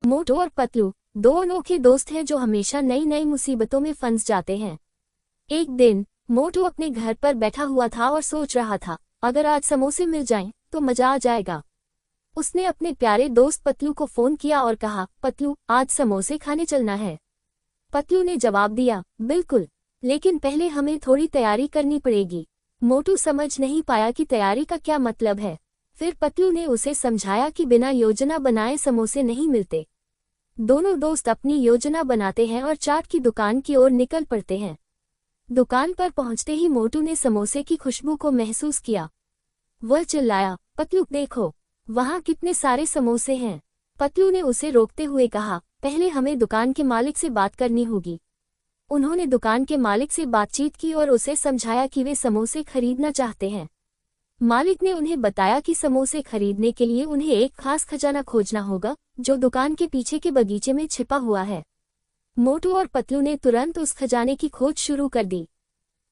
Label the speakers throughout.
Speaker 1: मोटू और पतलू दो अनोखे दोस्त हैं जो हमेशा नई नई मुसीबतों में फंस जाते हैं। एक दिन मोटू अपने घर पर बैठा हुआ था और सोच रहा था, अगर आज समोसे मिल जाएं तो मजा आ जाएगा। उसने अपने प्यारे दोस्त पतलू को फोन किया और कहा, पतलू आज समोसे खाने चलना है। पतलू ने जवाब दिया, बिल्कुल, लेकिन पहले हमें थोड़ी तैयारी करनी पड़ेगी। मोटू समझ नहीं पाया कि तैयारी का क्या मतलब है। फिर पतलू ने उसे समझाया कि बिना योजना बनाए समोसे नहीं मिलते। दोनों दोस्त अपनी योजना बनाते हैं और चाट की दुकान की ओर निकल पड़ते हैं। दुकान पर पहुंचते ही मोटू ने समोसे की खुशबू को महसूस किया। वह चिल्लाया, पतलू देखो, वहां कितने सारे समोसे हैं। पतलू ने उसे रोकते हुए कहा, पहले हमें दुकान के मालिक से बात करनी होगी। उन्होंने दुकान के मालिक से बातचीत की और उसे समझाया कि वे समोसे खरीदना चाहते हैं। मालिक ने उन्हें बताया कि समोसे खरीदने के लिए उन्हें एक खास खजाना खोजना होगा जो दुकान के पीछे के बगीचे में छिपा हुआ है। मोटू और पतलू ने तुरंत उस खजाने की खोज शुरू कर दी।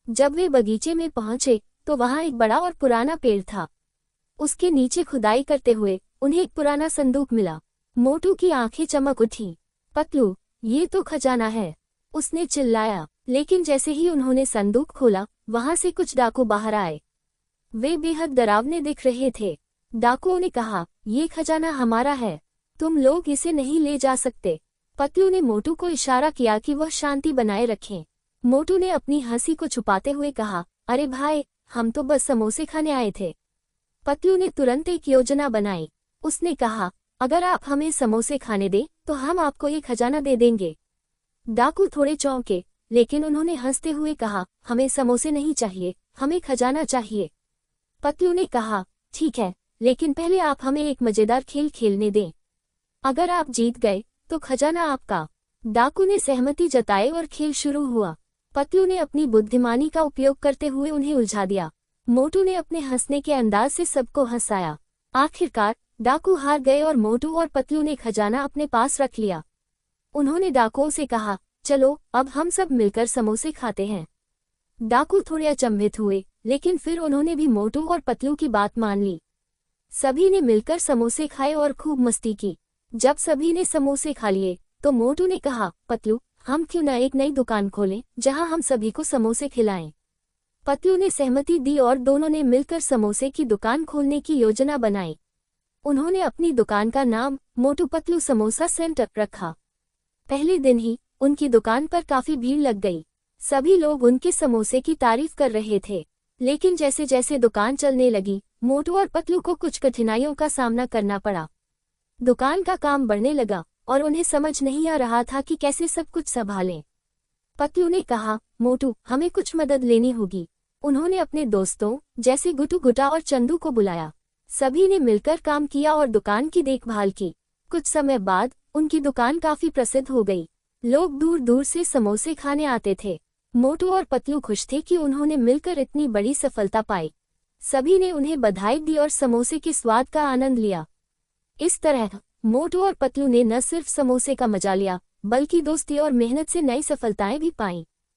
Speaker 1: जब वे बगीचे में पहुंचे तो वहां एक बड़ा और पुराना पेड़ था। उसके नीचे खुदाई करते हुए उन्हें एक पुराना संदूक मिला। मोटू की आंखें चमक उठी। पतलू, ये तो खजाना है, उसने चिल्लाया। लेकिन जैसे ही उन्होंने संदूक खोला, वहां से कुछ डाकू बाहर आए। वे बेहद डरावने दिख रहे थे। डाकुओं ने कहा, ये खजाना हमारा है, तुम लोग इसे नहीं ले जा सकते। पतलू ने मोटू को इशारा किया कि वह शांति बनाए रखें। मोटू ने अपनी हंसी को छुपाते हुए कहा, अरे भाई, हम तो बस समोसे खाने आए थे। पतलू ने तुरंत एक योजना बनाई। उसने कहा, अगर आप हमें समोसे खाने दें तो हम आपको ये खजाना दे देंगे। डाकू थोड़े चौंके, लेकिन उन्होंने हंसते हुए कहा, हमें समोसे नहीं चाहिए, हमें खजाना चाहिए। पतलू ने कहा, ठीक है, लेकिन पहले आप हमें एक मजेदार खेल खेलने दें। अगर आप जीत गए तो खजाना आपका। डाकू ने सहमति जताई और खेल शुरू हुआ। पतलू ने अपनी बुद्धिमानी का उपयोग करते हुए उन्हें उलझा दिया। मोटू ने अपने हंसने के अंदाज से सबको हंसाया। आखिरकार डाकू हार गए और मोटू और पतलू ने खजाना अपने पास रख लिया। उन्होंने डाकुओं से कहा, चलो अब हम सब मिलकर समोसे खाते हैं। डाकू थोड़े अचंभित हुए, लेकिन फिर उन्होंने भी मोटू और पतलू की बात मान ली। सभी ने मिलकर समोसे खाए और खूब मस्ती की। जब सभी ने समोसे खा लिए तो मोटू ने कहा, पतलू, हम क्यों न एक नई दुकान खोलें जहां हम सभी को समोसे खिलाएं। पतलू ने सहमति दी और दोनों ने मिलकर समोसे की दुकान खोलने की योजना बनाई। उन्होंने अपनी दुकान का नाम मोटू पतलू समोसा सेंटर रखा। पहले दिन ही उनकी दुकान पर काफी भीड़ लग गई। सभी लोग उनके समोसे की तारीफ कर रहे थे। लेकिन जैसे जैसे दुकान चलने लगी, मोटू और पतलू को कुछ कठिनाइयों का सामना करना पड़ा। दुकान का काम बढ़ने लगा और उन्हें समझ नहीं आ रहा था कि कैसे सब कुछ संभालें। पतलू ने कहा, मोटू, हमें कुछ मदद लेनी होगी। उन्होंने अपने दोस्तों जैसे गुटू गुटा और चंदू को बुलाया। सभी ने मिलकर काम किया और दुकान की देखभाल की। कुछ समय बाद उनकी दुकान काफी प्रसिद्ध हो गई। लोग दूर दूर से समोसे खाने आते थे। मोटू और पतलू खुश थे कि उन्होंने मिलकर इतनी बड़ी सफलता पाई। सभी ने उन्हें बधाई दी और समोसे के स्वाद का आनंद लिया। इस तरह मोटू और पतलू ने न सिर्फ समोसे का मजा लिया, बल्कि दोस्ती और मेहनत से नई सफलताएं भी पाईं।